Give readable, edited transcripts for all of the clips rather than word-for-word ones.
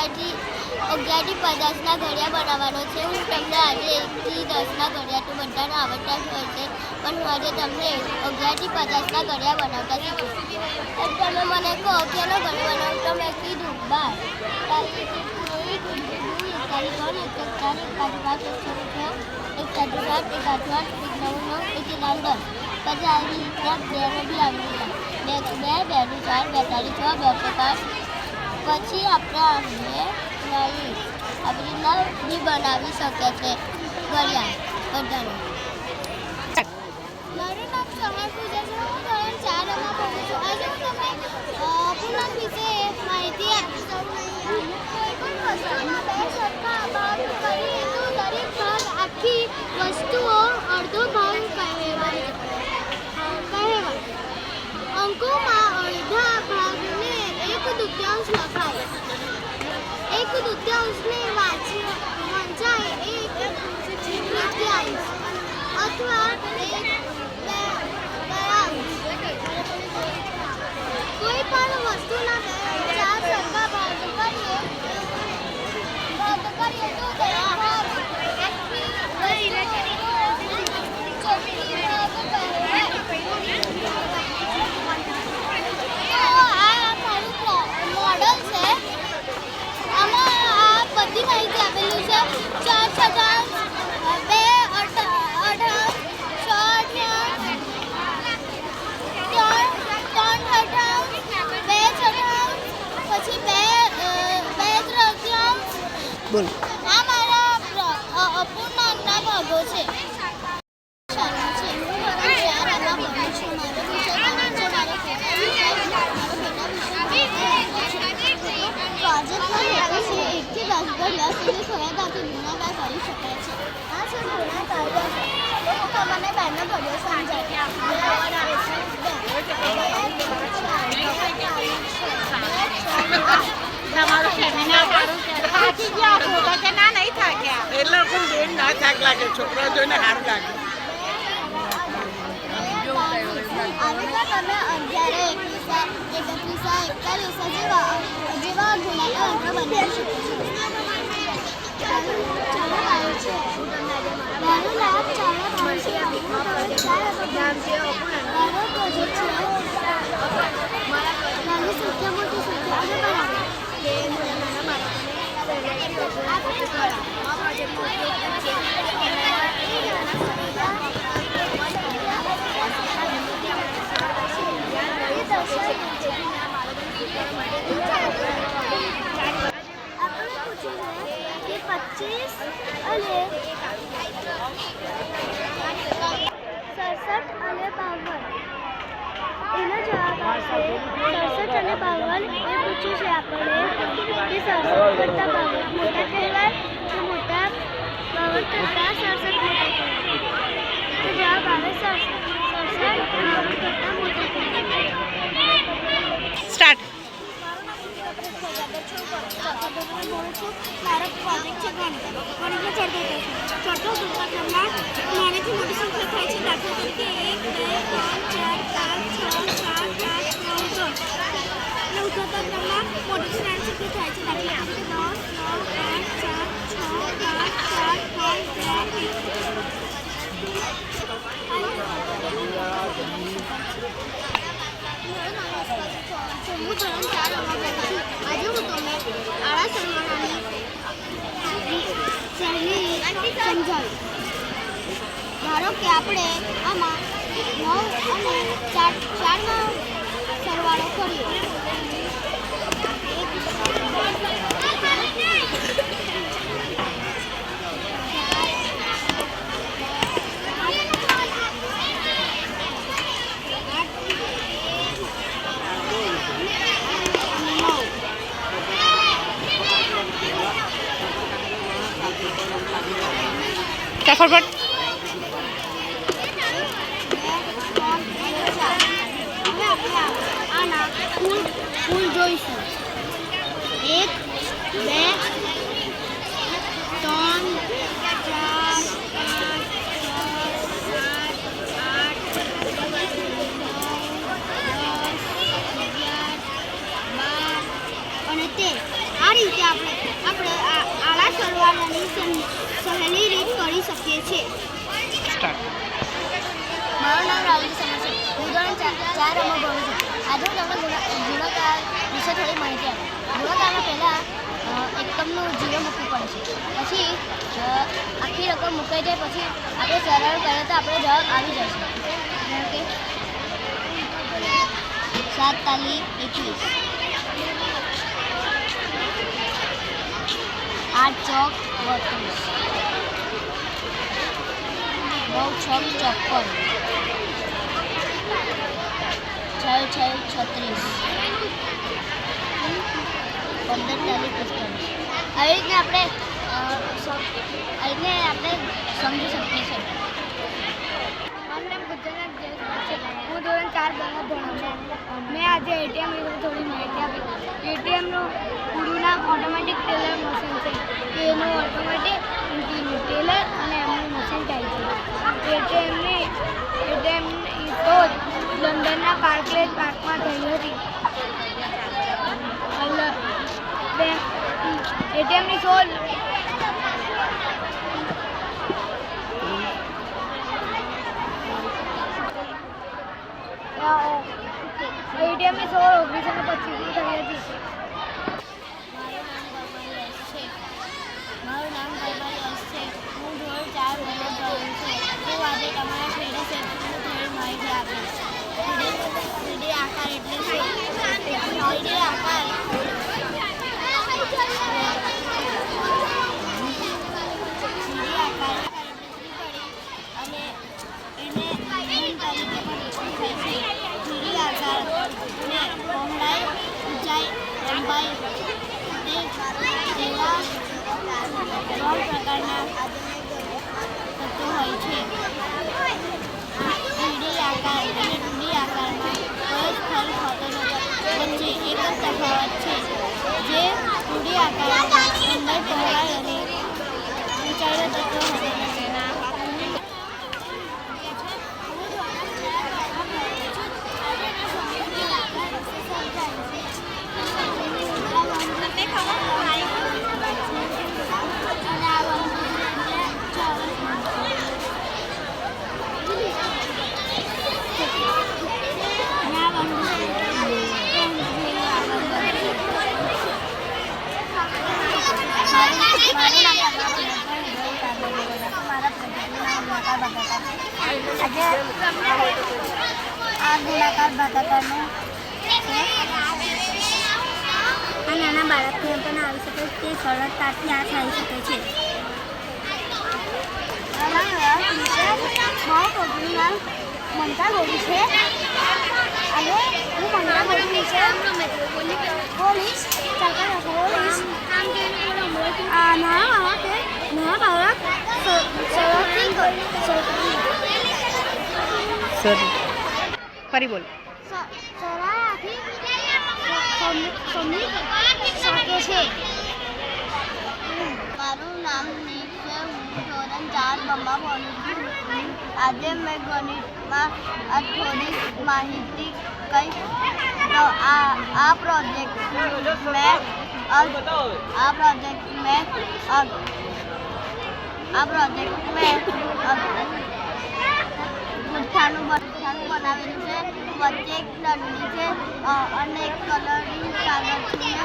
11 થી 50ના ઘડિયા બનાવવાનો છે। હું તમને આજે 1 થી 10ના ઘડિયા તો બધાને આવડતા જ હોય છે, પણ હું આજે તમને 11 થી 50ના ઘડિયા બનાવતા શીખવીશ। તમે મને કહો કેનો ઘડિયો બનાવો તો મેં કીધું 12 પછી આપણે આવી રીતના બી બનાવી શકીએ છીએ ઘડિયાળ બધાને। મારું નામ સમર પૂજા છે। હું ધોરણ 4માં ભણું છું। આજે હું તમને પૂર્ણાંક વિશે માહિતી આપીશ। કોઈ પણ વસ્તુના બે સરખા ભાગ કરીએ તો દરેક ભાગ આખી વસ્તુઓ અડધો ભાગ કહેવાય। અંકોમાં અડધા ભાગને 1/2 લખાય। 1/2ને વંચાય 1/3 અથવા 1/2। કોઈ પણ વસ્તુના 4 સરખા ભાગ કરીએ તો દરેક ભાગ આખી ચોથી ભાગ કહેવાય। મોડલ છે, આમાં આ બધી માહિતી આપેલું છે। 4 છઠ્ઠાંશ, 2 અઢાંશ, 6 અઢાંશ, 3 છઠ્ઠાંશ, 2 છઠ્ઠાંશ, પછી 2 તૃતીયાંશ। આ મારા અપૂર્ણાંકના ભાગો છે। ઘડિયા સુધી સરળતાથી ગુણાકાર કરી શકાય છે। આ છે ગુણાકાર। હું તમને બેનો ઘડિયો સમજાવું। તમારું સેમિનાર સારું થાકી ગયા છો તો કે ના નહીં થાક્યા એટલે પણ બેન ના થાક લાગે છોકરા જોઈને સારું લાગે। તમે 11, 21, 41 જેવા ગુણાકાર અંકો બનાવી શકો છો। મારું નામ ચાલા ભાઈ છે। મારો પ્રોજેક્ટ છે નાની સંખ્યા મોટી સંખ્યા અને બરાબર। આપણે પૂછ્યું છે કે 25 અને 67 અને 52 એનો જવાબ આવશે 67 અને 52 એ પૂછ્યું છે આપણે કે 67 કરતાં 52 મોટા કહેવાય તો મોટા 52 કરતાં 67 મોટા કહેવાય। તો જવાબ આવે 67 52 કરતાં મોટા કહેવાય। સ્ટાર્ટ। મારો પ્રોજેક્ટ છે ગણિત। ચોથો દુર્ઘટનામાં નાનીથી મોટી સંખ્યા થાય છે। દાખલા તરીકે 1, 2, 3, 4, 5, 6, 7, 8, 9, 10। નવથા ક્રમમાં મોટી નાની સંખ્યા થાય છે। દાખલા તરીકે 10, 9, 8, 7, 5, 4, 3, 2, 1। હું ધોરણ 4માં ભણું છું। આજે હું તમને આળા સરવાળાની સહેલી રીત સમજાવીશ। ધારો કે આપણે આમાં 9 અને 4નો સરવાળો કરીએ। ફટાફટ આના ફૂલ જોઈશું। 1, 2, 3, 4, 5, 6, 7, 8, 9, 10, 11, 12 અને 13 આ રીતે આપણે સ્ટાર્ટ. મારું નામ રાહુલ શર્મા છે. હું ધોરણ 4 માં ભણું છું. આજે હું તમને ગુણાકાર વિશે થોડી માહિતી આપીશ. ગુણાકારમાં પહેલાં એકમનું 0 મૂકવું પડે છે. પછી આખી રકમ મુકાઈ જાય પછી આપણે સરળ કરીએ તો આપણો જવાબ આવી જાય છે. જેમ કે 7 તાલી 21, 8 ચોક 32, 9 છક 54, 6 6 36, 15 તાલી 45. આવી રીતને આપણે સમજી શકીએ છીએ. મારું નામ ગુજરાત છે. હું ધોરણ 4 માં ભણું છું. મેં આજે એટીએમ વિશે થોડી માહિતી આપી. એટીએમનું પૂરું નામ ઓટોમેટિક ટેલર મશીન છે. એનું ઓટોમેટિક ટેલર અને એમનું મશીન થાય છે. એટીએમની શોધ લંડનના બાર્કલેજ પાર્કમાં થઈ હતી. એટીએમની શોધ એટીએમની શોધ 1925 થઈ હતી. મારું નામ ગરમાલી યશ છે. હું ધોરણ 4 માં ભણું છું. હું આજે તમારા 3D ક્ષેત્રની થોડી માહિતી આપીશ. 3D આકાર એટલે શું? 3D આકાર અને એને તરીકે પણ ઓળખાય છે. 3D આકારને પહોળાઈ, ઊંચાઈ, લંબાઈ તેવા 3 પ્રકારના તત્વો હોય છે. 3D આકાર અને 2D આકારમાં પરસ્પર ખતરો વચ્ચે એક જ તફાવત છે. જે 2D આકારમાં લંબાઈ, પહોળાઈ અને ઊંચાઈના તત્વો હોય છે. આજે આ ગુણાકાર ભાગાકારનો આ નાના બાળકને પણ આવી શકે તે સરળતાથી આ થઈ શકે છે. મારું છોકરીનું નામ મમતા ગોરી છે અને હું મમતા ગોરી વિશે બોલીશ. નાના બાળક સર ફરી બોલ. સરળતાથી સમજી શકે છે. મારું નામ નીક છે. હું ધોરણ 4 માં ભણું છું. આજે મેં ગણિતમાં થોડી માહિતી કહીશ. તો આ પ્રોજેક્ટ મેં ગુઠ્ઠાનું બનાવેલું છે. વચ્ચે એક દંડી છે અને એક કલરિંગ કાગળથી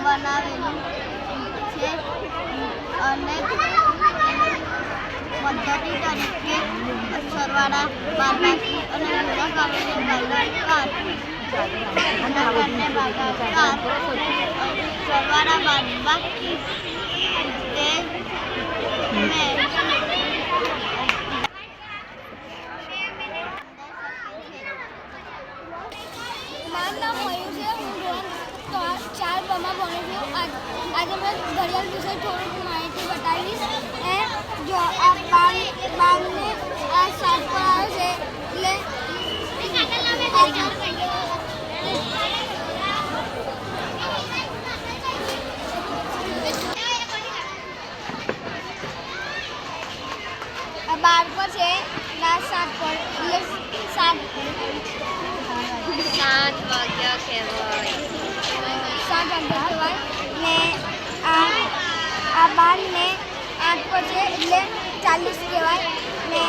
બનાવેલું છે અને પદ્ધતિ તરીકે સરવાળા, બાદબાકી અને ગુણાકારને ભાગાકાર સરવાળા બાદબાકી તે મેં મારું નામ મયુર છે. હું ધોરણ 4 માં ભણું છું. આજે મેં ઘડિયાળ વિશે થોડીક માહિતી બતાવીશ. જો આ બારને આ 7 પર આવે છે એટલે આ 12 પર છે ના 7 પર એટલે 7 વાગ્યા કહેવાય. 7 વાગ્યા કહેવાય ને આ 12 ને 8 પર છે એટલે 40 કહેવાય ને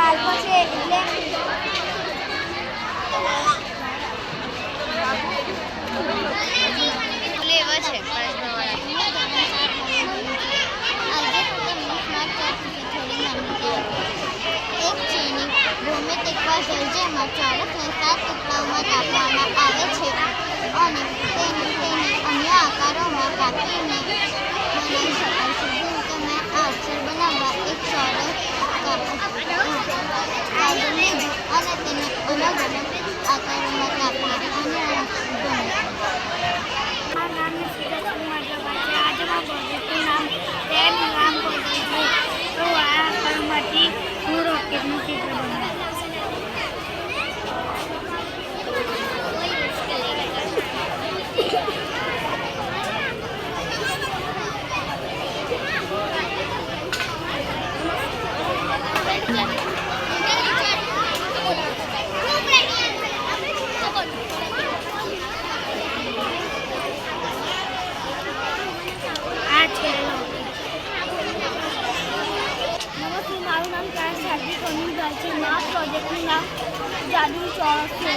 આલ્ફા છે એટલે લેવા છે આજે તમને સ્માર્ટ ક્લાસ વિશે થોડી માહિતી એક ચીની ભૌમિતિક પઝલ જેમાં ચોરસને 7 ટુકડાઓમાં કાપવામાં આવે છે અને તેને અન્ય આકારોમાં કાપીને બનાવી શકાય છે. જેમ કે મેં આ અક્ષર બનાવવા એક ચોરસ કાગળ લીધું અને તેને અલગ અલગ આકારોમાં કાપી અને મારું નામ સુરત કુમાર જવા છે. આજે મારા પ્રોજેક્ટનું નામ નામ પ્રોજેક્ટ છે. તો આ આકારમાંથી હું રોકેટનું ચિત્ર બનાવ્યું. મારું નામ કાશ હાર્દિક અનુભાઈ છે. મારા પ્રોજેક્ટનું નામ જાદુ ચોરસ છે.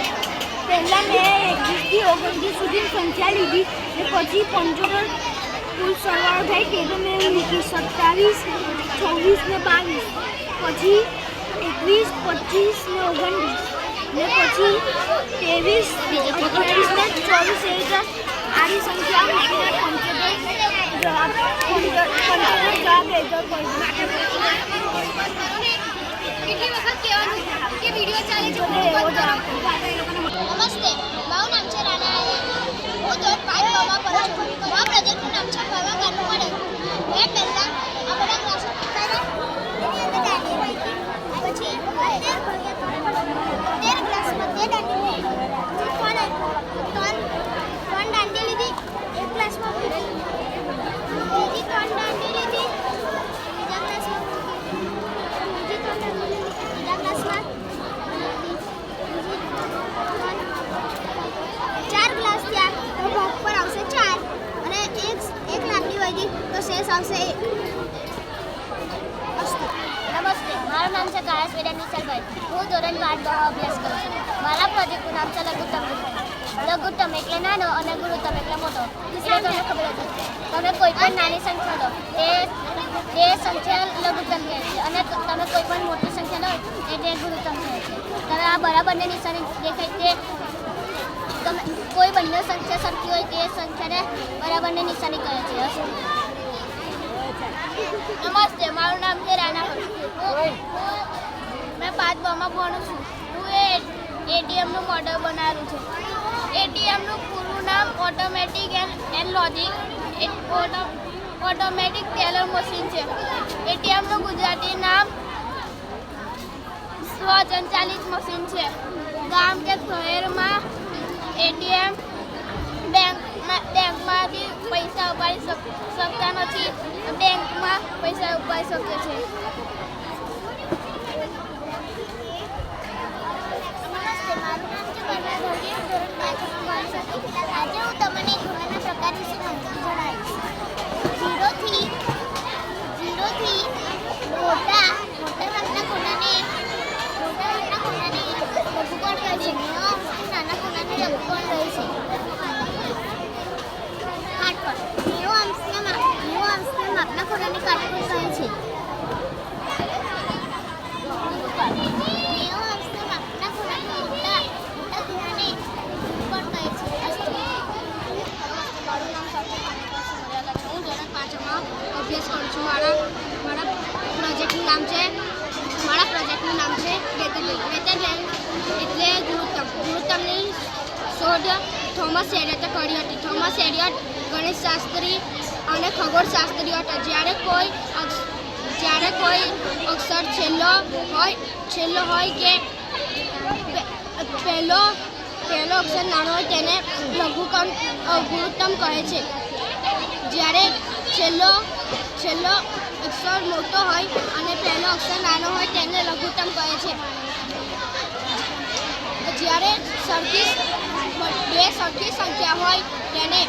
પહેલાં મેં 21 થી 29 સુધીની સંખ્યા લીધી ને પછી 75 કુલ સરવાળો થાય તે તો મેં લીધી 27, 26 ને 22, પછી 21, 25 ને 29 ને પછી 23, 28 ને 24 એ રીતે આની સંખ્યા મૂકીને 75 જવાબ લેજો પડશે. કેટલી વખત કહેવાનું કે વિડિયો ચાલે છે નમસ્તે મારું નામ છે રાણા હું ધોરણ 5 માં ભણું છું. મારા પ્રોજેક્ટનું નામ છે ભાવાકારનું મળે. મેં પહેલાં આ બધા ક્લાસો કર્યા એની અંદર દાંડી રાખી પછી 13 ક્લાસમાં 2 દાંડી ત્રણ દાંડી લીધી એક ક્લાસમાં બીજી 3 દાંડી લીધી બીજા ક્લાસમાં બીજી 3 દાંડી બીજા ક્લાસમાં 4 ક્લાસ થયા તો ભાગ પર આવશે 4 અને એક લાંબી વધી તો શેષ આવશે 1. નમસ્તે મારું નામ છે કાયસ વેદન નિસલભાઈ. હું ધોરણ 5 અભ્યાસ કરું છું. મારા પ્રોજેક્ટનું નામ છે લઘુત્તમ. લઘુત્તમ એટલે નાનો અને ગુરુત્તમ એટલે મોટો. એટલે તમને ખબર જ હશે. તમે કોઈ પણ નાની સંખ્યા લો તે સંખ્યા લઘુત્તમ કહે છે અને તમે કોઈ પણ મોટી સંખ્યા લો તે ગુરુત્તમ કહે છે. તમે આ બરાબરની નિશાની દેખાય તે તમે કોઈ બંને સંખ્યા સરખી હોય તે સંખ્યાને બરાબરની નિશાની કહે છે. નમસ્તે મારું નામ છે રાણા મેં 5 માં ભણું છું. હું એટીએમનું મોડલ બનાવ્યું છે. એટીએમનું પૂરું નામ automatic and logic automatic teller machine છે. એટીએમનું ગુજરાતી નામ સ્વસંચાલિત મશીન છે. ગામ કે શહેરમાં એટીએમ બેંકમાંથી પૈસા ઉપાડી શકતા નથી. બેંકમાં પૈસા ઉપાડી શકે છે. નમસ્તે મારું નામ છે બરલા ધોળી. હું ધોરણ 5 માં ભણું છું. આજે હું તમને ખૂણાના પ્રકાર વિશે માહિતી જણાવીશ. 0 થી મોટા ભાગના ખૂણાને લઘુકોણ કહે છે. 90 અંશથી નાના ખૂણાને લઘુકોણ કહે છે. કાટકોણ 90 માપના ખૂણાને કાટકોણ કહે છે. 90 અંશના માપના ખૂણાને મોટા ખૂણાને લઘુકોણ કહે છે. મારું નામ સાથે હું ધોરણ 5 માં અભ્યાસ કરું છું. મારા પ્રોજેક્ટનું નામ છે વેતન એટલે ગુરુત્તમની શોધ થોમસ એલિયટે કરી હતી. થોમસ એલિયટ ગણિતશાસ્ત્રી અને ખગોળશાસ્ત્રી હતા. જ્યારે કોઈ અક્ષર છેલ્લો હોય કે પહેલો અક્ષર નાનો હોય તેને ગુરુત્તમ કહે છે. જ્યારે છેલ્લો અક્ષર મોટો હોય અને પહેલો અક્ષર નાનો હોય તેને લઘુત્તમ કહે છે. જ્યારે બે સરખી સંખ્યા હોય તેને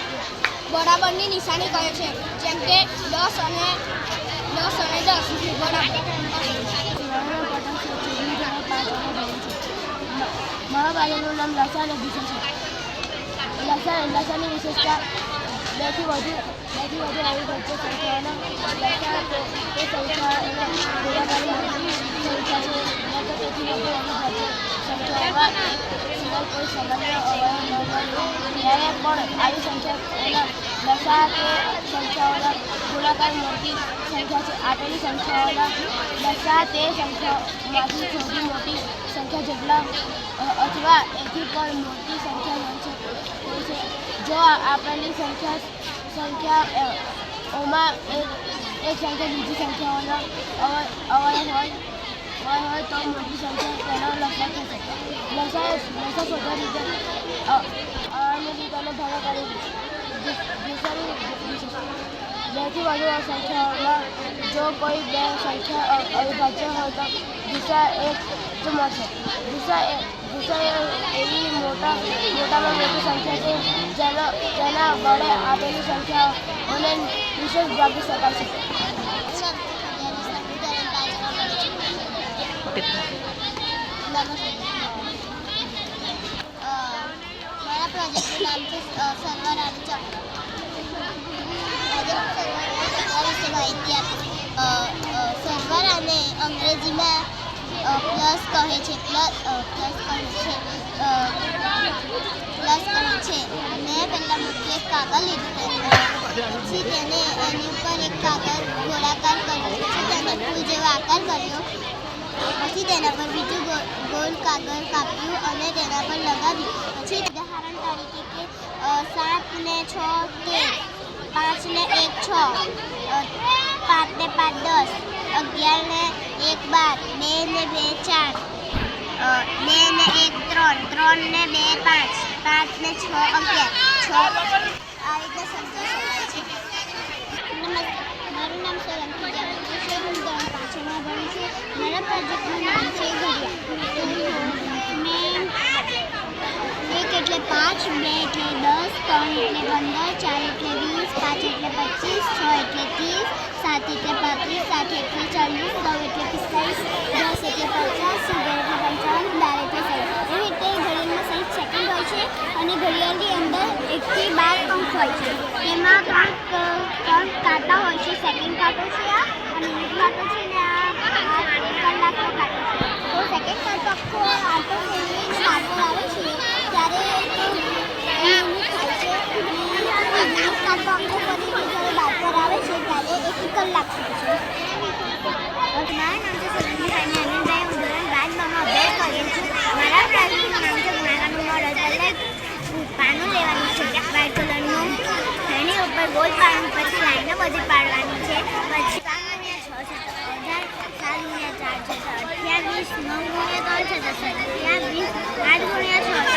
બરાબરની નિશાની કહે છે. જેમ કે 10 અને 10 બરાબર. પાછળનું નામ લસા અને ભૂસા છે. લસાની વિશેષતા બેથી વધુ અવિભાજ્ય સંખ્યાઓના લસા તે સંખ્યાઓના ગોળાકારની મોટી સંખ્યા છે. તેથી વધુ અવિભાજ્ય સંખ્યાઓમાં સિવાય કોઈ સામાન્ય અવયવ ન હોય ત્યારે પણ આવી સંખ્યાઓના લસા તે સંખ્યાઓના ગોળાકાર મોટી સંખ્યા છે. આપેલી સંખ્યાઓના લસા તે સંખ્યાઓમાંથી સૌથી મોટી સંખ્યા જેટલા અથવા એથી પણ મોટી સંખ્યા હોય છે. જો આપેલી સંખ્યાઓમાં એક સંખ્યા બીજી સંખ્યાઓનો અવયવ હોય તો મોટી સંખ્યા તેનો લસા થશે. લસા શોધવા રીતે અન્ય રીતોનો ભાગાકાર બેથી વધુ સંખ્યાઓમાં જો કોઈ બે સંખ્યા અવિભાજ્ય હોય તો દિશા એક જ મળશે. દિશા એ એવી મોટામાં મોટી સંખ્યા છે જેના વડે આપેલી સંખ્યાઓને વિશેષ ભાગી શકાય છે. મારા પ્રોજેક્ટનું નામ છે સરવાર અને ચક્ર. આજે હું સરવાર વિશે માહિતી આપીશ. સરવાર અને અંગ્રેજીમાં પ્લસ કહે છે. મેં પહેલાં મોટું એક કાગળ લીધું, પછી એની ઉપર એક કાગળ ગોળાકાર કર્યો, પછી તેને ફૂલ જેવો આકાર કર્યો, પછી તેના પર બીજું ગોળ કાગળ કાપ્યું અને તેના પર લગાવ્યું. પછી ઉદાહરણ તરીકે કે 7 ને 6 13, 5 ને 1 6, 5 ને 5 10, 11 ને 1 12, 2 ને 2 4, 2 ને 1 3, 3 ને 2 5, 5 ને 6 11, 6 આ રીતે સમજી શકાય છે. નમસ્તે, મારું નામ સોલંકી જાનકી છે. હું ધોરણ 5માં ભણું છું. મારા પ્રોજેક્ટનું નામ છે ઘડિયાળ. મેં 1 એટલે 5, 2 એટલે 10, 3 એટલે 15, 4 એટલે 20, 5 એટલે 25, 6 એટલે 30, 7 એટલે 35, 8 એટલે 40, 9 એટલે 45, 10 એટલે 50, 11 એટલે 55, 12 એટલે 60. એવી રીતે ઘડિયાળમાં 60 સેકન્ડ હોય છે અને ઘડિયાળની અંદર 1 થી 12 અંક હોય છે. તેમાં ત્રણ કાંટા હોય છે. સેકન્ડ કાંટો છે આ મિનિટ કાંટો છે અને આ કલાકનો કાંટો છે. તો સેકન્ડ કાંટો આખો આટો ફેરવીને બહાર આવે છે ત્યારે મિનિટ થાય છે. મિનિટ કાંટો આખો ફરીને જ્યારે બહાર આવે છે ત્યારે 1 કલાક થાય છે. મારું નામ છે સોલંકી અનિલભાઈ. હું ધોરણ 12માં અભ્યાસ કરું છું. મારા પ્રોજેક્ટનું નામ છે ગુણાકારનું મોડલ. પહેલાં પાનું લેવાનું છે વ્હાઇટ કલરનું, એની ઉપર ગોળ પાડવાનું, પછી લાઈનો બધી પાડવાની છે. પછી 7 ગુણ્યા 6 છે 28, 9 ગુણ્યા 4 છે 48, 7 ગુણ્યા 3 છે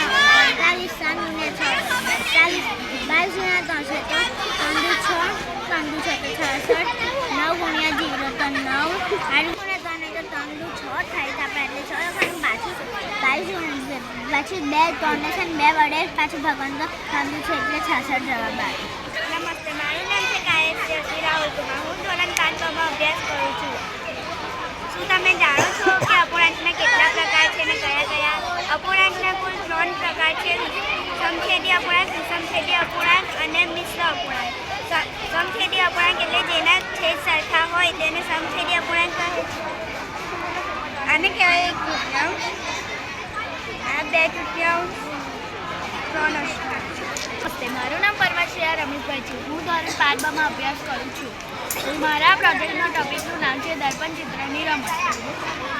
66, 9 ગુણ્યા 0 તો 9, 8 ગુણ્યા 3 એટલે 3 દુ 6 થાય તો આપણે એટલે 6 લખવાનું. પાછું 22 પછી 2 3 છે 2 વડે પાછું ભગવાન તો 3 દુ છે એટલે 66 જવાબ આવે. નમસ્તે, મારું નામ છે કાયશ્રી રાહુલ કુમાર. હું ધોરણ 5માં અભ્યાસ કરું છું. શું તમે જાણો છો કે અપૂર્ણાંકના કેટલા પ્રકાર છે અને કયા? અપૂર્ણાંકના કુલ 3 પ્રકાર છે: સમછેદી અપૂર્ણાંક, વિષમછેદી અપૂર્ણાંક અને મિશ્ર અપૂર્ણાંક. સમછેદી અપૂર્ણાંક એટલે જેના છેદ સરખા હોય તેને સમછેદી અપૂર્ણાંક કહે છે. આને કહેવાય 1 તૃતીયાંશ, આ 2 તૃતીયાંશ, 3 અષ્ટાંશ. નમસ્તે, મારું નામ પરમાશ્રેયા રમેશભાઈ છે. હું ધોરણ 5માં અભ્યાસ કરું છું. મારા પ્રોજેક્ટના ટોપિકનું નામ છે દર્પણ ચિત્રની રમત.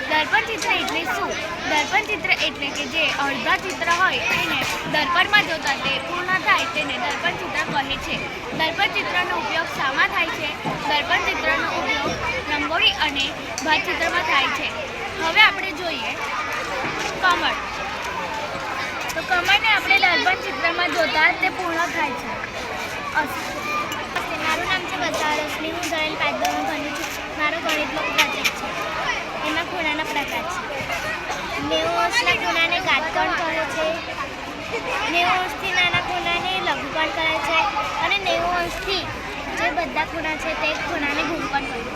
દર્પણ ચિત્ર એટલે શું? દર્પણ ચિત્ર એટલે કે જે અડધા ચિત્ર હોય એને દર્પણમાં જોતા તે પૂર્ણ થાય તેને દર્પણ ચિત્ર કહે છે. દર્પણ ચિત્રનો ઉપયોગ શામાં થાય છે? દર્પણ ચિત્રનો ઉપયોગ રંગોળી અને ભાતચિત્રમાં થાય છે. હવે આપણે જોઈએ કમળ. તો કમળને આપણે દર્પણ ચિત્રમાં જોતા તે પૂર્ણ થાય છે. મારું નામ છે બધા રશ્મિ. હું ધોરણ 5માં ભણું છું. મારો ગણિતનો પ્રોજેક્ટ છે. એમાં ખૂણાના પ્રકાર છે. 90 અંશના ખૂણાને ઘાતકોણ કહે છે. 90 અંશથી નાના ખૂણાને લઘુકોણ કહે છે અને 90 અંશથી જે બધા ખૂણા છે તે ખૂણાને ગુણકોણ કહે છે.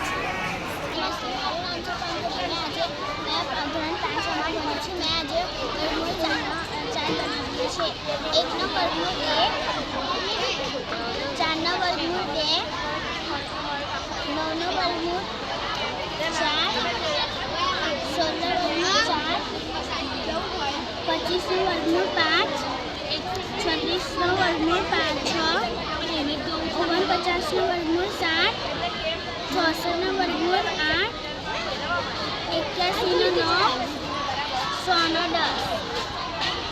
મારું નામ છે પંકજ અને આજે મેં ધોરણ 5માં ભણું છું. મેં આજે બનાવીએ છીએ. 1 નું વર્ગમૂળ 1, 4 નું વર્ગમૂળ 2, 9 નું વર્ગમૂળ 4, 16 નું વર્ગમૂળ 4, 25 નું વર્ગમૂળ 5, 36 નું વર્ગમૂળ 6, 49 નું વર્ગમૂળ 7, 64 નું વર્ગમૂળ 8, 81 નું 9, 100 નું 10.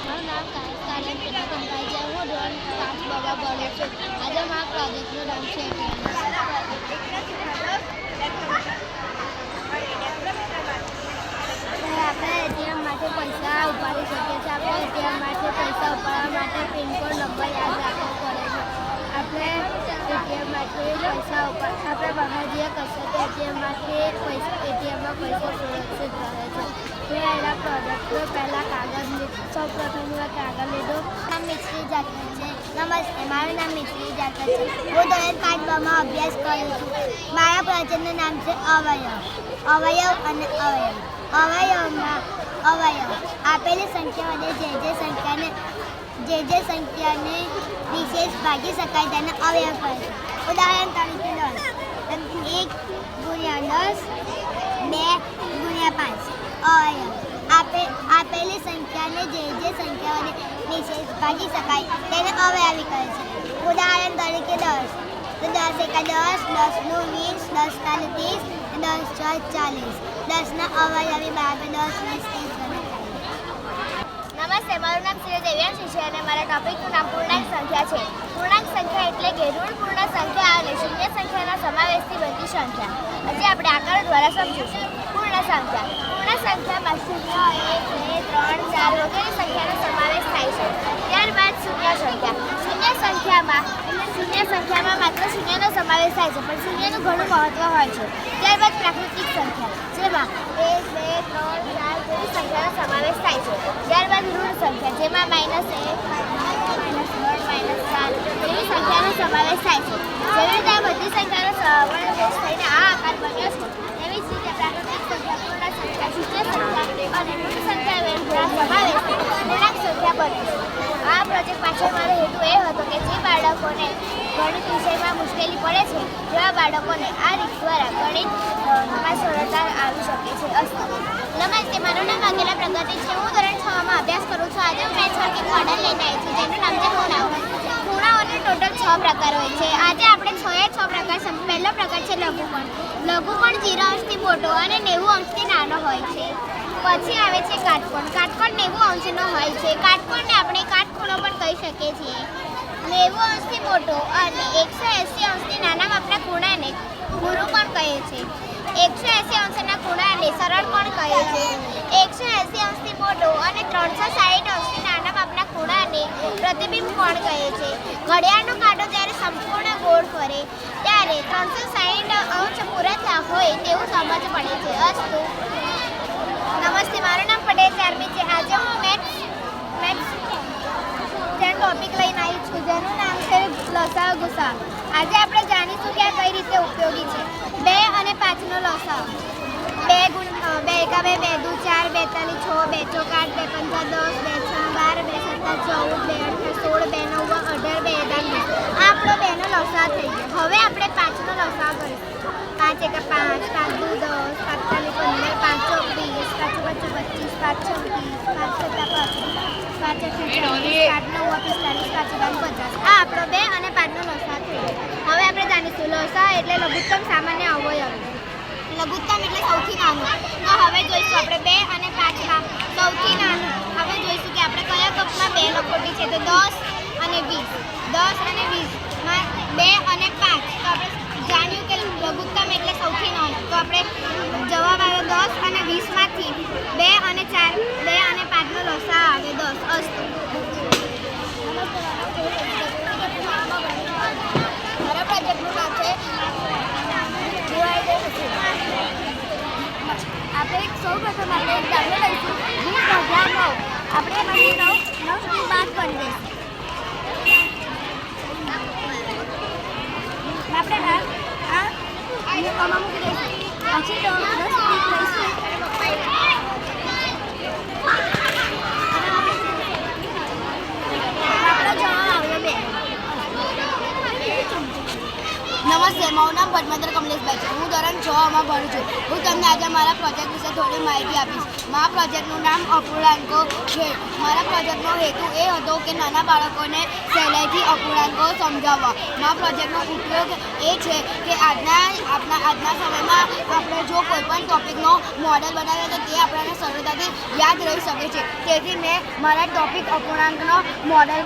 મારું નામ કાયમ કંકાઈ છે. હું ધોરણ 5 બાબા ભણું છું. આજે મારા પ્રોજેક્ટનું નામ છે આપણે એટીએમ માટે પૈસા ઉપાડી શકીએ છીએ. આપણે એટીએમ માટે પૈસા ઉપાડવા માટે પિનકોડ નંબર યાદ રાખવો પડે છે. આપણે એટીએમ માટે પૈસા આપણે બહાર જઈએ કશે તો એટીએમમાં પૈસા સુરક્ષિત રહે છે. મેં એના પ્રોડક્ટનો પહેલાં સૌપ્રથમ મેં કાગળ લીધો. નામ મિશ્રી જાતર છે. નમસ્તે, મારું નામ મિશ્રી જાતર છે. હું ધોરણ 5 બામાં અભ્યાસ કરું છું. મારા પ્રોજેક્ટનું નામ છે અવયવ. અવયવ અને અવયવ. અવયવમાં અવયવ આપેલી સંખ્યા વડે જે સંખ્યાને વિશેષ ભાગી શકાય તેને અવયવ કહે છે. ઉદાહરણ તરીકે 10, 1 × 10, 2 × 5. અવયવ આપેલી સંખ્યાને જે સંખ્યા વડે વિશેષ ભાગી શકાય તેને અવયવી કહે છે. ઉદાહરણ તરીકે 10, તો 10 × 10, 10 નું 20, 10 × 30, 10 × 40. 10 ના અવયવી બરાબર 10, 20, 30. નમસ્તે, મારું નામ શ્રી દેવ્યાંશી છે અને મારા ટોપિકનું નામ પૂર્ણાંક સંખ્યા છે. પૂર્ણાંક સંખ્યા એટલે કે ઋણ પૂર્ણ સંખ્યા અને શૂન્ય સંખ્યાના સમાવેશથી બનતી સંખ્યા. આજે આપણે આંકડો દ્વારા સમજીશું. પૂર્ણ સંખ્યામાં શૂન્ય, 1, 2, 3, 4 વગેરે સંખ્યાનો સમાવેશ થાય છે. ત્યારબાદ શૂન્ય સંખ્યામાં માત્ર શૂન્યનો સમાવેશ થાય છે, પણ શૂન્યનું ઘણું મહત્વ હોય છે. ત્યારબાદ પ્રાકૃતિક સંખ્યા જેમાં 1, 2, 3, 4 જેવી સંખ્યાનો સમાવેશ થાય છે. ત્યારબાદ ઋણ સંખ્યા જેમાં -1, -2, -4 જેવી સંખ્યાનો સમાવેશ થાય છે. જેવી રીતે આ બધી સંખ્યાનો સમાવેશ થઈને આ આકાર બન્યો છે, તેવી જ રીતે પ્રાકૃતિક સંખ્યા, પૂર્ણ સંખ્યા, શૂન્ય સંખ્યા અને ઋણ સંખ્યા સમાવેશ પૂર્ણાંક સંખ્યા બને છે. આ પ્રોજેક્ટ પાછળ મારો હેતુ એ હતો કે જે બાળકોને ગણિત વિષયમાં મુશ્કેલી પડે છે તેવા બાળકોને આ રીત દ્વારા ગણિતમાં સરળતા આવી શકે છે. નમસ્તે, મારું નામ વાઘેલા પ્રગતિ છે. હું ધોરણ 6 માં અભ્યાસ કરું છું. આજે હું બેચવર્કિંગ મોડલ લઈને આવી છું જેનું નામ છે ખૂણાઓ. ખૂણાઓના ટોટલ 6 પ્રકાર હોય છે. આજે આપણે 6 પ્રકાર પહેલો પ્રકાર છે લઘુકોણ. લઘુકોણ 0 અંશથી મોટો અને 90 અંશથી નાનો હોય છે. પછી આવે છે કાટકોણ. કાટકોણ 90 અંશનો હોય છે. કાટકોણને આપણે કાટખૂણો પણ કહી શકીએ છીએ. 90 અંશથી મોટો અને 180 અંશથી નાના માપના ખૂણાને ગુરુકોણ કહે છે. 180 અંશના ખૂણાને સરળ કોણ કહે છે. 180 અંશથી મોટો અને 360 અંશથી નાના માપના ખૂણાને પ્રતિબિંબ કોણ કહે છે. ઘડિયાળનો કાંટો જ્યારે સંપૂર્ણ ગોળ ફરે ત્યારે 360 અંશ પૂરા હોય તેવું સમજ પડે છે. અસ્તુ. નમસ્તે, મારું નામ પટેલ ચારમી છે. આજે હું મેથ્સ ટોપિક લઈને આવી છું જેનું નામ છે લસાઅ ગુસાઅ. આજે આપણે જાણીશું કે આ કઈ રીતે ઉપયોગી છે. 2 અને 5નો લસાઅ. 2 × 2 = 2, 2 × 4 = 42, 6 × 8 = 8, 2 × 5 = 12, 2 × 7 = 14, 2 × 8 = 16, 2 × 9 = 18, 2 આ આપણો 2નો લસાઅ થઈ ગયો. હવે આપણે 5નો લસાઅ કરીશું. 5 × 1 = 5, 5 × 2 = 10, 5 × 3 = 15, 5 × 4 = 20, 5 × 5 = 25, 5 × 6 = 30, 5 × 7 = આ આપણો 2 અને 5નો લસાઅ થઈ ગયો. હવે આપણે જાણીશું લસાઅ એટલે લઘુત્તમ સામાન્ય અવયવી. લઘુત્તમ એટલે સૌથી નાનું. તો હવે જોઈશું આપણે 2 અને 5માં સૌથી નાનું. હવે જોઈશું કે આપણે કયા કપમાં 2 લખોટી છે. તો 10 અને 20. 10 અને 20માં 2 અને 5. તો આપણે જાણ્યું કે લઘુત્તમ એટલે સૌથી નાનું. તો આપણે જવાબ આવ્યો 10 અને 20માંથી 2 અને 5નો લસાઅ આવે 10. અસ્તુ. મારા પ્રોજેક્ટનું નામ છે આપણે સૌપ્રથમ આપણે એક દાખલો લઈશું 20 × 9. આપણે એમાંથી 9 સુધી બાદ કરી દઈશું. આપણે આ કમાં મૂકી દઈશું. પછી 10 સુધી લઈશું. 6માં ભણું છું. હું તમને આજે મારા પ્રોજેક્ટ વિશે થોડી માહિતી આપીશ. મારા પ્રોજેક્ટનું નામ અપૂર્ણાંકો છે. મારા પ્રોજેક્ટનો હેતુ એ હતો કે નાના બાળકોને સહેલાઈથી અપૂર્ણાંકો સમજાવવા. મારા પ્રોજેક્ટનો ઉપયોગ એ છે કે આજના સમયમાં આપણે જો કોઈ પણ ટૉપિકનો મોડેલ બનાવીએ તો તે આપણને સરળતાથી યાદ રહી શકે છે. તેથી મેં મારા ટૉપિક અપૂર્ણાંકનો મોડેલ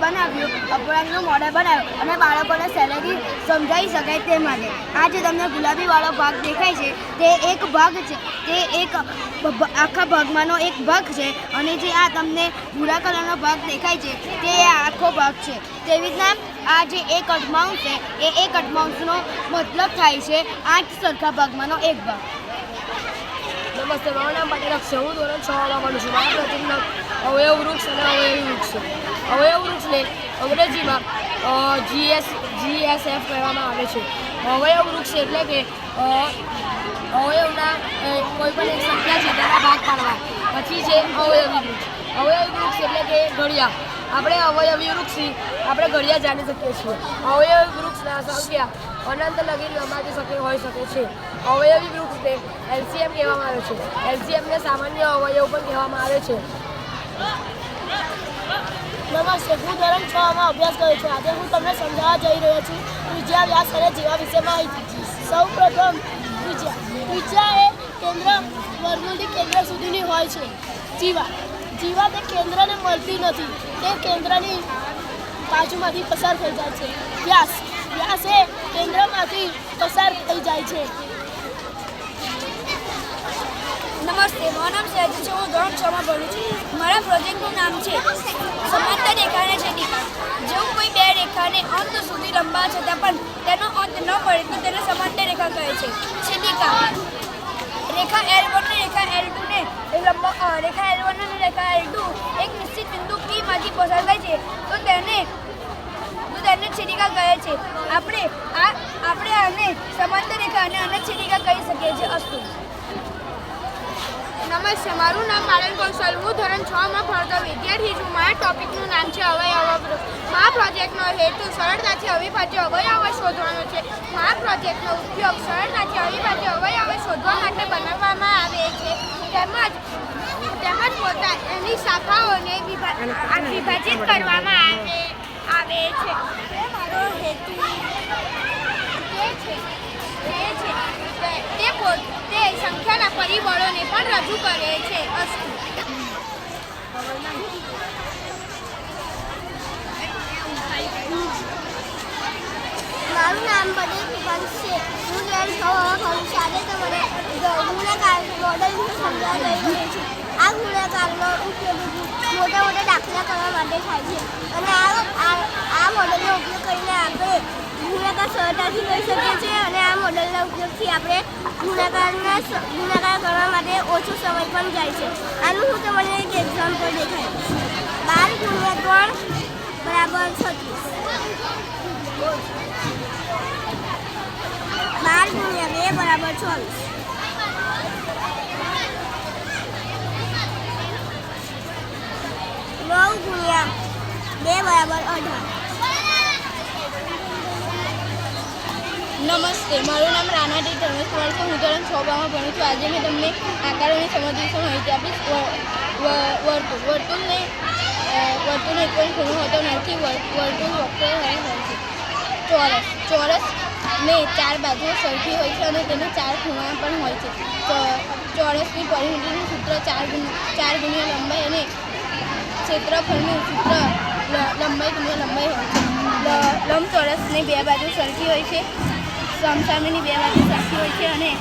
બનાવ્યો અને બાળકોને સહેલાઈથી સમજાવી શકાય તે માટે. આ જે તમને ગુલાબીવાળો ભાગ દેખાય છે તે એક ભાગ છે, તે એક આખા ભાગમાંનો એક ભાગ છે, અને જે આ તમને ભૂરા કલરનો ભાગ દેખાય છે તે આખો ભાગ છે. તેવી રીતના આ જે એક અઠમાંશ છે એ એક અઠમાંશનો મતલબ થાય છે 8 સરખા ભાગમાંનો એક ભાગ. નમસ્તે, મારું નામ પટેલ અક્ષય. હું ધોરણ 6માં ભણું છું. મારા પ્રોજેક્ટનું નામ અવયવ વૃક્ષ અને અવયવી વૃક્ષ છે. અવયવ વૃક્ષને અંગ્રેજીમાં GSF કહેવામાં આવે છે. અવયવ વૃક્ષ એટલે કે અવયવના કોઈ પણ એક સંખ્યા છે તેના ભાગ પાડવા. પછી છે અવયવી વૃક્ષ. અવયવી વૃક્ષ એટલે કે ઘડિયા. આપણે અવયવી વૃક્ષથી આપણે ઘડિયા જાણી શકીએ છીએ. અવયવી વૃક્ષના સંખ્યા અનંત લગી લંબાતી શક્ય હોઈ શકે છે. અવયવી વૃક્ષને LCM કહેવામાં આવે છે. LCMને સામાન્ય અવયવ પણ કહેવામાં આવે છે. નમસ્તે, હું ધોરણ 6માં અભ્યાસ કરું છું. આજે હું તમને સમજાવવા જઈ રહ્યો છું ત્રિજ્યા, વ્યાસ અને જીવા વિશે માહિતી. સૌ પ્રથમ ત્રિજ્યા એ કેન્દ્ર વર્તુળથી કેન્દ્ર સુધીની હોય છે. જીવા તે કેન્દ્રને મળતી નથી, તે કેન્દ્રની બાજુમાંથી પસાર થઈ જાય છે. વ્યાસ એ કેન્દ્રમાંથી પસાર થઈ જાય છે. નમસ્તે, મારું નામ સહેજ છે. હું ધોરણ 6માં ભણું છું. મારા પ્રોજેક્ટનું નામ છે સમાંતર રેખા અને છેદિકા. જો કોઈ બે રેખાને અંત સુધી લંબા છતાં પણ તેનો અંત ન મળે તો તેને સમાંતર રેખા કહે છે. છેદિકા રેખા L1 અને રેખા L2 ને રેખા L1 અને રેખા L2 એક નિશ્ચિત બિંદુ P માંથી પસાર થાય છે તો તેને છેદિકા કહે છે. આપણે આને સમાંતર રેખા અને અનંત છેદિકા કહી શકીએ છીએ. અસ્તુ. નમસ્તે, મારું નામ પાયલ કૌશલ. હું ધોરણ 6માં ભણતો વિદ્યાર્થી છું. મારા ટોપિકનું નામ છે અવયવ વૃક્ષ. મારા પ્રોજેક્ટનો હેતુ સરળતાથી અવિભાજ્ય અવયવો શોધવાનો છે. મારા પ્રોજેક્ટનો ઉપયોગ સરળતાથી અવિભાજ્ય અવયવો શોધવા માટે બનાવવામાં આવે છે. તેમજ પોતાની શાખાઓને વિભાજિત કરવામાં આવે છે. મારો હેતુ તે સંખ્યાના પરિબળોને પણ રજૂ કરે છે. અસ્તુ. મારું નામ પટેલ વંશ છે. હું ધોરણ 6માં ભણું છું. આજે તમને ગુણાકાર મોડેલ વિશે સમજાવવા જઈ રહી છું. આ ગુણાકારનો ઉપયોગ મોટા દાખલા કરવા માટે થાય છે, અને આ મોડેલનો ઉપયોગ કરીને આપણે ગુણાકાર સરળતાથી કરી શકીએ છીએ, અને આ મોડેલના ઉપયોગથી આપણે ગુણાકાર કરવા માટે ઓછો સમય પણ જાય છે. આનું હું તમને એક એક્ઝામ્પલ દેખાડીશ. 12 × 3 = 36. 12 × 2 = 24. 9 × 2 = 18. નમસ્તે, મારું નામ રાણાટી ધર્મેશ છે. હું ધોરણ 6માં ભણું છું. આજે મેં તમને આકારોની સમજ વિશે માહિતી આપીશ. વર્તુળને એક પણ ખૂણો હોતો નથી. વર્તુળ વક્ર હોય છે. ચોરસને 4 બાજુઓ સરખી હોય છે અને તેને 4 ખૂણા પણ હોય છે. ચોરસની પરિમિતિનું સૂત્ર 4 × લંબાઈ અને ક્ષેત્રફળનું સૂત્ર લંબાઈ × લંબાઈ હોય છે. લંબચોરસની 2 બાજુ સરખી હોય છે. સમસામયની 2 બાજુ સરખી હોય છે અને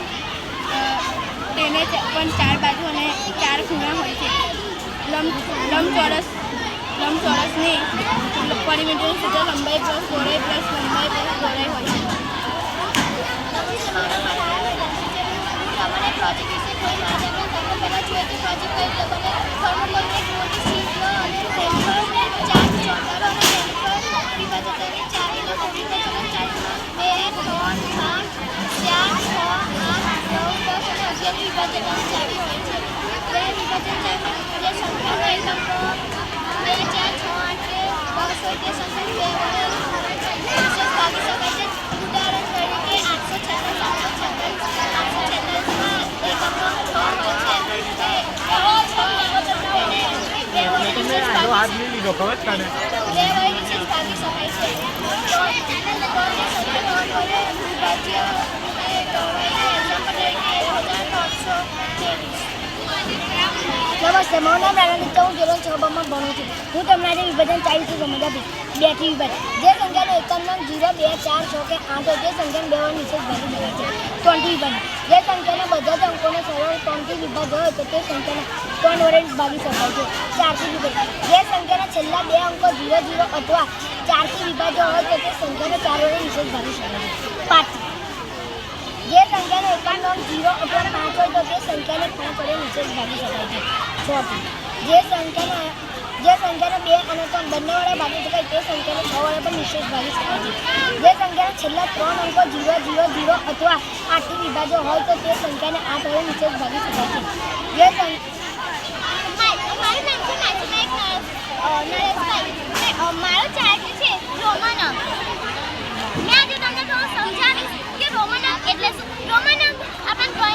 તેને પણ 4 બાજુ અને 4 ખૂણા હોય છે. લંબચોરસની પરિમિતિનું સૂત્ર લંબાઈ + પહોળાઈ + લંબાઈ + પહોળાઈ હોય છે. તમને પ્રોજેક્ટ વિશે કોઈ માહિતી આપો. તમને પહેલાં જોઈએ તો પ્રોજેક્ટ કરી લોકોને થર્મોકોલની એક મોટી શીટ લો અને તેની પર 4 ચોટાડો અને તેની પર વિભાજન કરીને 4 લખો. વિભાજન 4 2, 3, 4, 5, 6, 7, 8, 9, 10 અને 11 વિભાજન ચાવી હોય છે. તે વિભાજન ચાવીમાં જે સંખ્યા હોય લગભગ 2, 4, 6, 8, 10 હોય તે સંખ્યા 2 વડે ભાગી શકાય છે. ઉદાહરણ તરીકે 836, 846, 847 ભાગ નહીં લીધો, ખબર છે તને? બે વય વિશેષ ભાગી શકાય છે. તો આનંદ ગૌરવ સત્ય વડે વિભાજ્ય અને ગૌરવને એક્ઝામ્પલ તરીકે 1923. નમસ્તે, મારું નામ રાણાદિત્ય, હું ધોરણ 6 માં ભણું છું. હું તમને આજે વિભાજન 4 વિશે સમજાવીશ. 2 થી વિભાજન. જે સંખ્યાનો એકમ નંગ 0, 2, 4, 6 કે 8 હોય તે સંખ્યાને 2 વડે નિશેષ ભાગી શકાય છે. 3 થી વિભાજન. જે સંખ્યાના બધા જ અંકોનો સરળ 3 થી વિભાજ્ય હોય તો તે સંખ્યાને 3 વડે ભાગી શકાય છે. 4 થી વિભાજન. જે સંખ્યાના છેલ્લા 2 અંકો 0, 0 અથવા 4 થી વિભાજ્ય હોય તો તે સંખ્યાને 4 વડે નિશેષ ભાગી શકાય છે. 5. જે સંખ્યાનો એકમ નંગ 0 અથવા 5 હોય તો તે સંખ્યાને 5 વડે નિશેષ ભાગી શકાય છે. 6. જે સંખ્યાના 2 અને 3 બંને વડે ભાગી શકાય તે સંખ્યાને 6 વડે પણ નિશેષ ભાગી શકાય છે. જે સંખ્યાના છેલ્લા 3 અંકો 0, 0, 0 અથવા 8 થી વિભાજ્ય હોય તો તે સંખ્યાને 8 વડે નિશેષ ભાગી શકાય છે. જે મારું નામ છે નાચિકા નરેશભાઈ. મારો ચાર્જ છે રોમન અંક. મેં આજે તમને થોડું સમજાવીશ કે રોમન અંક એટલે શું. રોમન અંક આપણને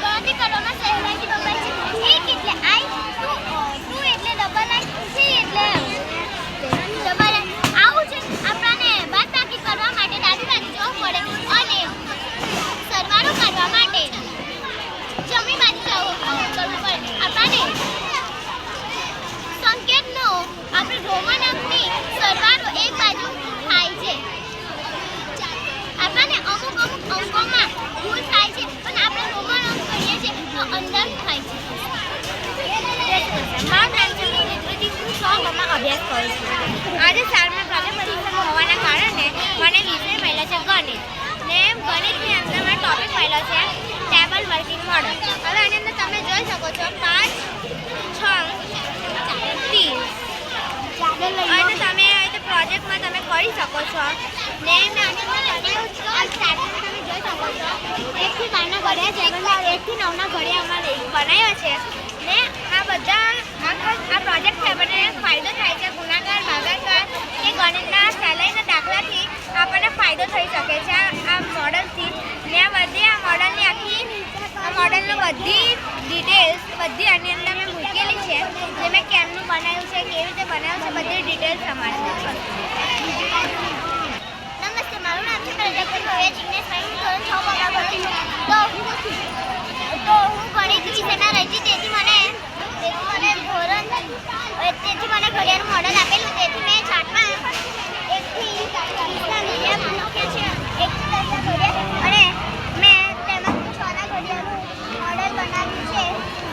ગણતરી કરવામાં સહેલાઈથી વપરાય છે. 1 એટલે I, 2 એટલે ડબલ I, 3 એટલે ડબલ I. આવું છે આપણને બાદબાકી કરવા માટે ડાબી બાજુ જવું પડે અને સરવાળો કરવા માટે જમણી બાજુ કરવું પડે. આપણને સંકેતનો આપણે રોમન અંકની સરવાળો એક બાજુ થાય છે. આપણને અમુક અંકોમાં ભૂલ થાય છે પણ આપણે રોમન અંક કરીએ છીએ તો અંદર થાય છે. મારું નામ છે નિત્રુતિ. હું 6 માં અભ્યાસ કરું છું. આજે શાળામાં પ્રથમ પરીક્ષા હોવાના કારણે મને વિષય મળ્યો છે ગણિત. ને ગણિતની અંદર મને ટોપિક મળ્યો છે ટેબલ વર્કિંગ મોડલ. હવે આની અંદર તમે જોઈ શકો છો 5, 6, 30 અને તમે આ રીતે પ્રોજેક્ટમાં તમે કરી શકો છો. ને મેં આની અંદર આ સ્ટાર્ટિંગમાં તમે જોઈ શકો છો 1 થી 12ના ઘડિયા છે. 1 થી 9ના ઘડિયા અમારે બનાવ્યા છે. ને આ બધા આ પ્રોજેક્ટ છે આપણને ફાયદો થાય છે. ગુણાકાર, ભાગાકાર કે ગણિતના સહેલાઈના દાખલાથી આપણને ફાયદો થઈ શકે છે આ મોડલથી. ને આ મોડલની આખી મોડલની બધી ડિટેલ્સ બધી આની અંદર મેં મૂકેલી છે. જે મેં કેમનું બનાવ્યું છે, કેવી રીતે બનાવ્યું છે, બધી ડિટેલ્સ અમારી છે. નમસ્તે, મારું નામ છે પ્રજાપતિ જિગ્નેશભાઈ. હું ધોરણ 6 માં ભણું છું. તો હું ગણિત વિષયમાં રહી તેથી મને ઘડિયાળનું મોડલ આપેલું. તેથી મેં ચાર્ટમાં 1 થી 20ના ઘડિયા મૂક્યા છે. 1 થી 10ના ઘડિયા અને મેં તેમાંથી 6ના ઘડિયાળનું મોડલ બનાવ્યું છે.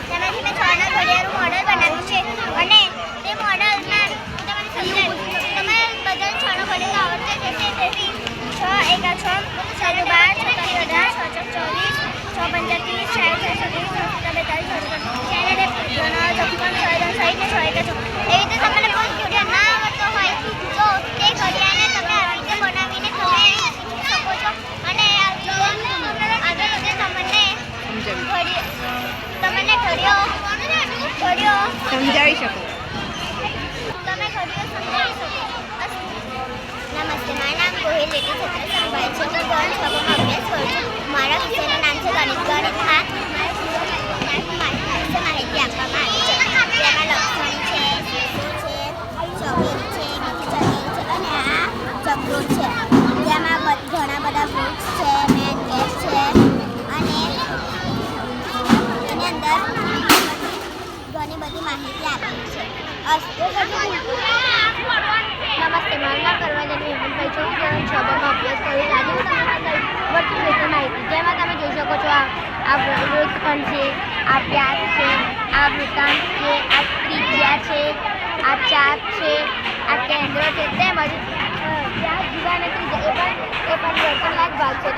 તેમાંથી મેં 6ના ઘડિયાળનું મોડલ બનાવ્યું છે અને તે મોડલમાં તમને સમજાવ્યું. તમે બધા 6નો ઘડિયાળ આવડતો જશે. તેથી 6 1 6, 6 12, 6 18, 6 24, 6 35, 6 40, 6 37, 6 38, 6 39, 40, 6 એવી રીતે તમને કોઈ ઘડિયાળ ના આવડતો હોય તો તે ઘડિયાળને તમે આવી રીતે બનાવીને તમે શીખી શકો છો. અને આવી રીતે આગળ તમને ઘડિયો સમજાવી શકો. તમે ઘડિયો સમજાવી શકો. નમસ્તે, મારું નામ ગોહિલ લેટી છત્રસંભાઈ છે. હું ધોરણ 6 માં અભ્યાસ કરું છું. મારા વિષયનું નામ છે ગણિત. ગણિતમાં માહિતી આપવામાં આવી છે. તેમાં લક્ષણી છે, શીશો છે, ચવેરી છે, અને આ ચક્રો છે. તેમાં ઘણા બધા વૃક્ષ છે, મેન ગેસ છે અને એની અંદર ઘણી બધી માહિતી આપેલી છે. નમસ્તે, મારું નામ કરવાજાની હેમંતભાઈ છે. હું ધોરણ 6 માં અભ્યાસ કરું છું. આજે હું તમને વર્તુળ વિશે માહિતી જેમાં તમે જોઈ શકો છો આ વૃત્તખંડ છે, આ વ્યાસ છે, આ વૃત્તાંત છે, આ ત્રિજ્યા છે, આ ચાપ છે, આ કેન્દ્ર છે, તેમજ વ્યાસ, જુદા અને ત્રિજ્યા એ પણ વર્તુળના જ ભાગ છે.